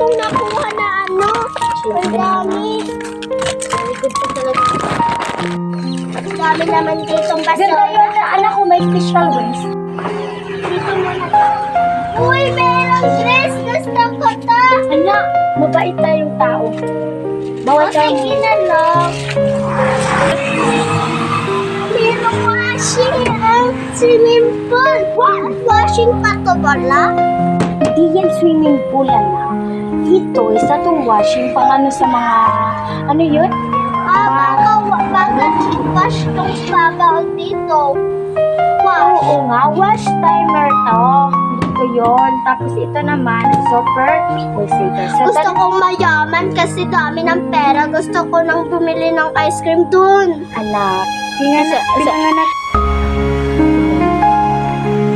akong nakuha na ano. Ang dami. Malikod pa talaga. Ang dami naman ditong basura. Ganda yun na anak ko may special ways. Dito muna to. Uy, merong dress. Gusto ko to. Anak, mabait tayong tao. Bawat Okay, kami. na lang. Merong washing ang swimming pool. Washing pa to bala? Hindi yan swimming pool, anak. Ito, isa tong washing pang ano sa mga, ano yun? Baga wash tong babaw dito. Wash. Oo nga, wash timer to. Ito yun. Tapos ito naman, super pulsator. So, Gusto kong mayaman kasi dami ng pera. Gusto ko nang bumili ng ice cream dun. anak, pinanganak.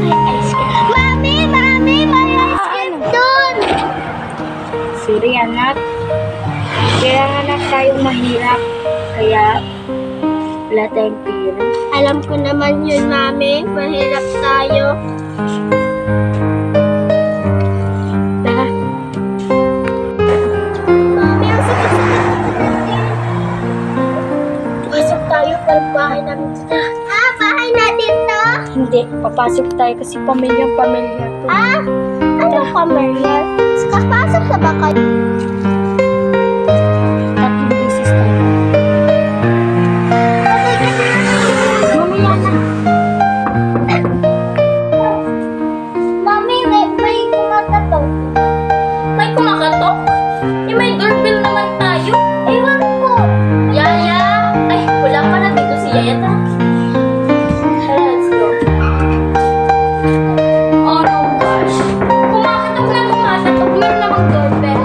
May ice cream. Mami! Mami! May ice cream dun! Sorry, anak. Kaya anak tayong mahirap. Kaya wala tayong pera. Alam ko naman yun, Mami. Mahirap tayo. Tara. Mami, ang sakit-sakit. Pasok tayo para bahay namin dito. Bahay natin to? Hindi, papasok tayo kasi pamilya-pamilya to. Ano ka, Mariel? Kapasok na ba kayo? Tatlong beses tayo. Mamaya na. Mami, may kumakatok. May kumakatok? Eh, may doorbell naman tayo. Ewan ko. Yaya! Ay, wala pa na dito si Yaya ta. Let's go. Oh no gosh. Kumakatok na kumakatok. Meron namang doorbell.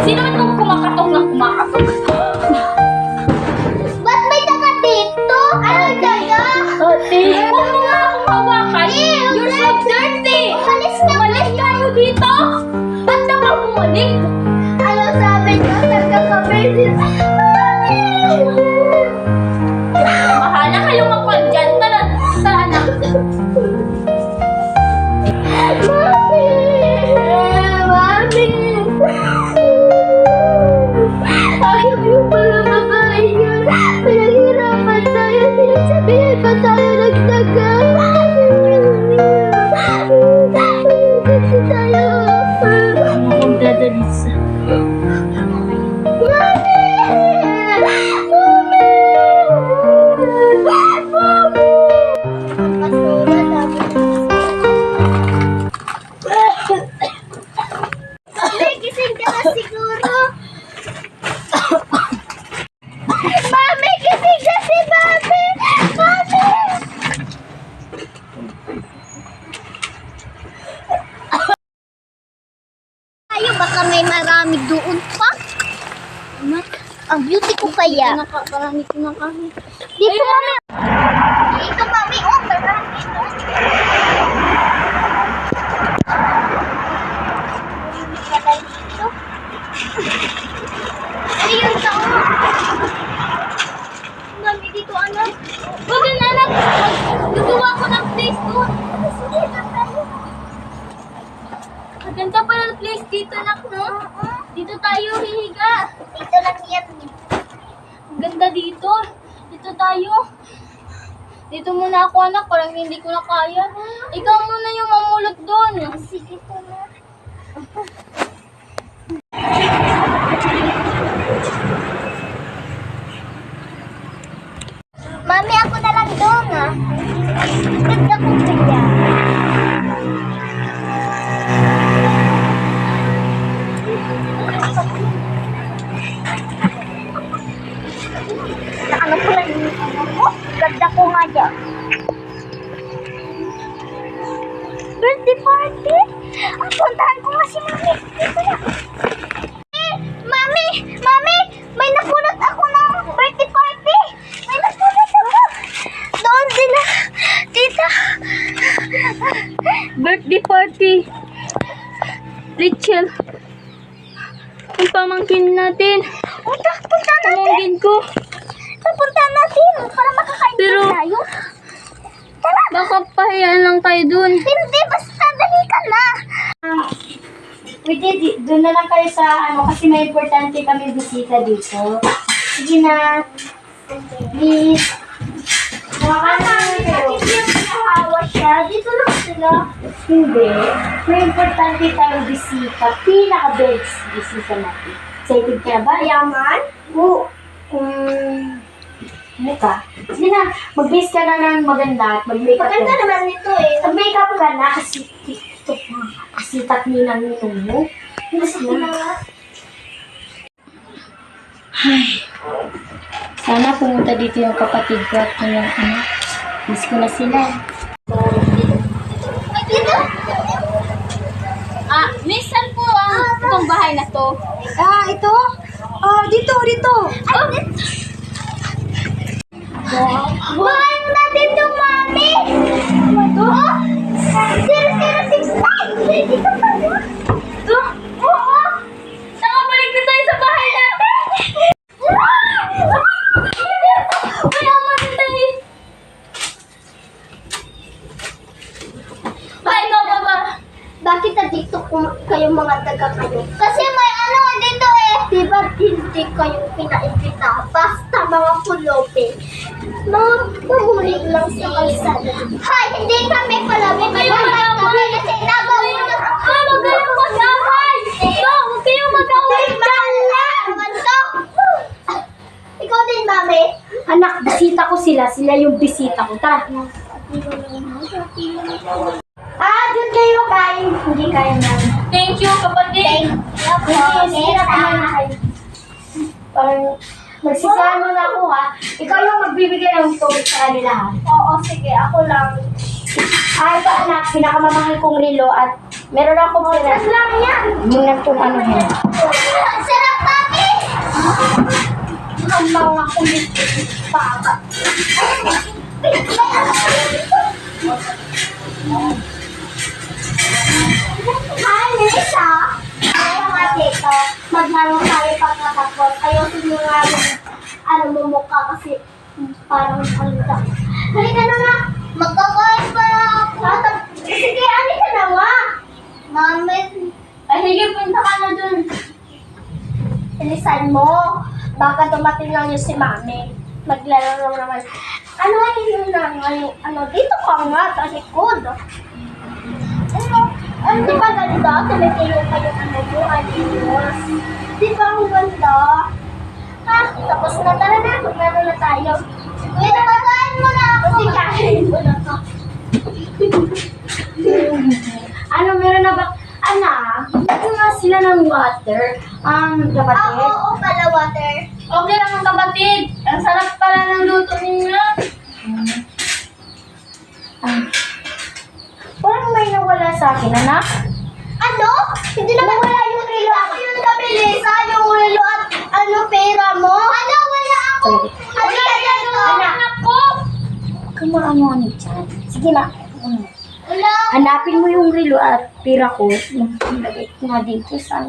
Sino man kung kumakatok na kumakatok? Ba't may taga dito? Ano taga? Ate, Huwag mo nga akong hawakan. You're so dirty! Umalis ka. Umalis tayo dito! Ba't na ka bumalik? Ano sabi niyo? Taga kami. Bahala kayo mag-call dyan. Tara, tara na. Mami! Mami! Ayaw yung pala babae yun. Pinaghirapan tayo. Sinasabihin pa tayo nagtaga. Kasi tayo. ano kong dadalisa? Mami! Mami! Mami! Ang basura namin. Mami, gising ka na siguro. Mami, gising ka si Mami! Mami! Tayo, baka may marami doon pa. Anak, ang beauty ko kaya. Nakakarami ko ng kami. Dito, Mami. Dito, Mami. Oh, marami dito. Dito. Ayun sa Mami, dito, anak. Huwag na anak. Gagawa ko ng place doon. Sige, tayo. Maganda pala ang place dito, anak, no? Dito tayo hihiga. Dito lang yan. Ang ganda dito. Dito tayo. Dito muna ako, anak. Parang hindi ko na kaya. Ikaw muna yung mamulot doon. Sige po na. Mami, ako na lang doon, ha? Ganda ko kaya. Ano ko lang yung ganda ko nga dyan. Birthday party? Ang puntahan ko nga si Mami. Dito na. Mami! Mami! May napulot ako ng birthday party! May napulot ako! Doon din na! Tita! Birthday party. Rachel. Ang pamangkin natin. Punta natin! Pamangkin ko. Punta natin! Para makakain Pero- tayo! Tara! Baka pahayaan lang tayo dun. Hindi! Basta dali ka na! Pwede, doon na lang kayo sa ano, kasi may importante kami bisita dito. Sige na. Please. Makakano na kayo. Nahawa siya. Dito lang sila. Hindi. May importante tayong bisita. Pinaka-best bisita natin. Excited ka ba? Yaman? Oo. Ano ka? Sige na. Mag-base ka na ng maganda at mag-makeup ka. Maganda naman ito eh. Mag-makeup ka na kasi ito kasi tatninan mo. Yes na. Sana pumunta dito yung kapatid ko at yung ano. Miss ko na sila. Ay, dito! Miss, saan po itong bahay na to? Ito? Dito. Ay, dito! Mahal natin ito, Mami! Ito? 0069! Dito pa yun? Ito? Oo! Nakabalik na tayo sa bahay natin! May amatay! Ay, baba! Bakit dito kayo mga taga kayo? Kasi may ano dito eh. Diba hindi kayo pinaimbita? Basta mga kulope. Mga pumuli lang sa kalsada. Hay, hindi kami palabi. Kayo mag-away! Kasi nabawin na Huwag kayong mag-away! Huwag kayong mag-away! Mahal na! Naman to! Ikaw din, Mami. Anak, bisita ko sila. Sila yung bisita ko. Tara. Doon kayo kain. Hindi kaya namin. Thank you, kapatid! Sige na, kumain na kayo. Magsisama na ako ha. Ikaw yung magbibigay ng tubig sa kanila ha. Oo, sige. Ako lang. Ito anak, pinakamamahal kong relo at meron akong pera. Mas lang yan. Yung nagtong ano yan. Sarap, Mami! Ang mga kulit baka. Hi, Melissa! Ay, mga tito, maglaro tayo pagkatapos. Ayusin mo nga yung mo mukha kasi parang halita. Halika na nga! Magkakais pa na ako! Sige, halika na nga! Mami, Ay, sige, punta ka na dun. bilisan mo. Baka dumating lang yung si Mami. Maglaro lang naman. Ano yun na ngayon? Dito ka nga, sa likod. Di ba ganda? Tumitiyo pa yung mo, adios. Di ba ang ganda? Tapos na, tara na. Maglaro na tayo. Kuya, napagain mo na ako. Kasi kain mo na to. Meron na ba? Anak, ito nga sila ng water. Kapatid. Oo, pala water. Okay lang ang kapatid. Ang sarap pala ng luto ninyo. Parang may nawala sa akin, anak. Ano? Hindi naman wala yung relo. Ako yung nabili sa yung relo at pera mo. Wala ako. Anak ko! Kumaano ano dyan? Sige na. Wala. Hanapin mo yung relo at pira ko. Lagay ko nga dito sa...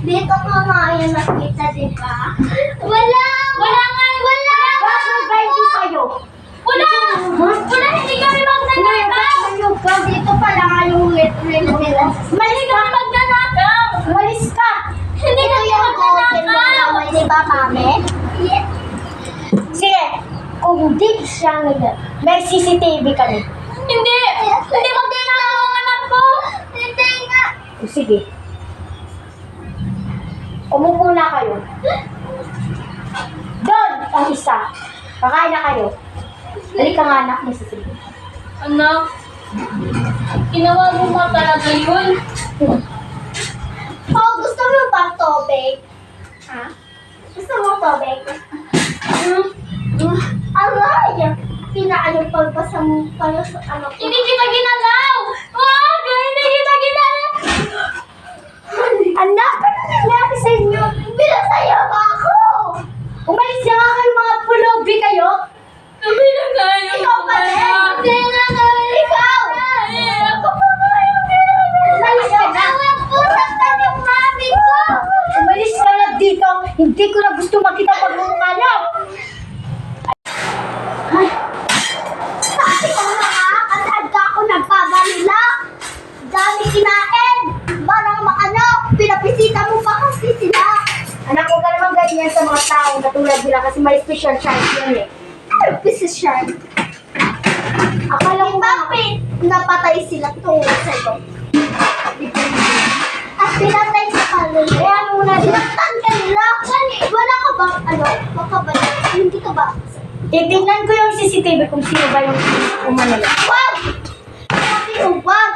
Dito ko nga yung nakita, di ba? Wala. Wala nga! Wala! Bakit ba hindi sa'yo? Wala! Wala! Hindi kami magnanakaw! Dito pala nga yung relo nila. Hindi kami magnanakaw! Umalis ka! Hindi Ito kami yung golden mo magnanakaw! naman, di ba, Mami? Yes. Sige, kung hindi siya ngayon, may CCTV kami. Hindi! Hindi magnanakaw ang anak ko! Hindi nga. Sige. Umupo na kayo. Doon, ang isa. Kakain na kayo. Halika nga anak, may CCTV. Anak, ginawa mo ba talaga yun? Oh, gusto mo bang tubig? Ha? Gusto mo tubig? Aray! Pinaano pagpasa mo pala sa Hindi kita ginalaw! Wag! Hindi kita ginalaw! Anak, ano nangyari sa inyo? Pinasaya ba ako? Umalis na nga kayo mga pulobi kayo. Kami na kayo! Ikaw pa rin! Hindi na gawin ikaw! Ako pa ba yung Umalis ka na. Tawag po sa yung mami ko! Umalis ka na dito. Hindi ko na gusto makita pagmumukha niyo. Sabi ko nga, at agka ako nagpabalila. Dami kinain. Barang makana. mabait yan sa mga taong katulad nila kasi may special charge yan eh. Ano position? Akala ko Bakit napatay sila tungkol sa'yo? At pinatay sa kanila. Kaya muna din. Sinaktan kanila. Wala ka bang makabalik? Hindi ka ba? Titignan ko yung CCTV kung sino ba yung umanala. Wag! Sabi ko, wag!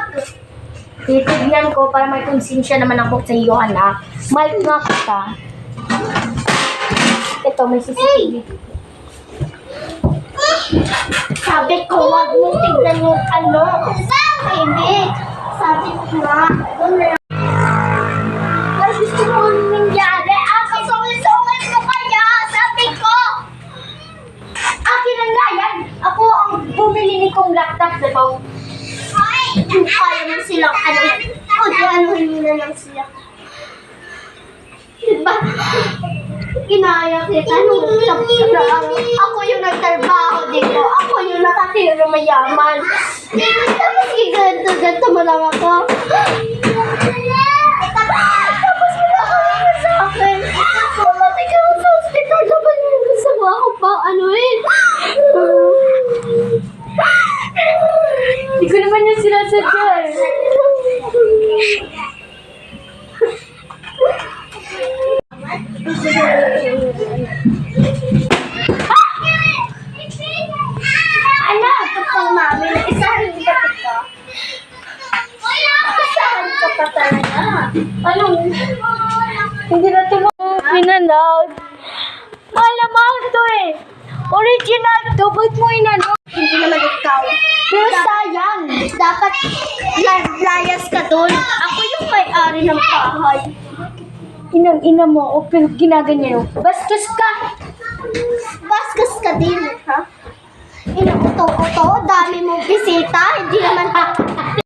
Titignan ko para may konsensya naman ako sa iyo, anak. Mahal nga kita. Ito, may CCTV. Sabi ko, wag mo tignan yung ano. Baby! Sabi ko nga, doon na lang. Ay, gusto mo nangyari? Ako, sungay mo kaya! Sabi ko! Akin na nga yan! Ako ang bumili nitong laptop na to. Ay! Kung kaya mo silang ano. O, di anuhin mo na lang sila. Diba? Kinaya kita nung ako yung nagtrabaho dito. Ako yung nakatira mayaman. Tapos ganito mo lang ako. Tapos kinakain sa akin. Pumatay ka sa hospital. Dapat yung gusto mo ako pang anuhin. Hindi ko naman yung sinasadya eh. Ano? Kapag mami, isahan ka ito. Isahan ka pa talaga. Ano? Hindi na ito pinanood. Malamang to eh. Original to. Ba't mo inano? Hindi naman ikaw. Pero sayang. Dapat layas ka doon. Ako yung may-ari ng bahay. Inang-ina mo. O pero ginaganyan mo. Bastos ka. Baskas ka din, ha? Inuuto-uto, dami mong bisita, hindi naman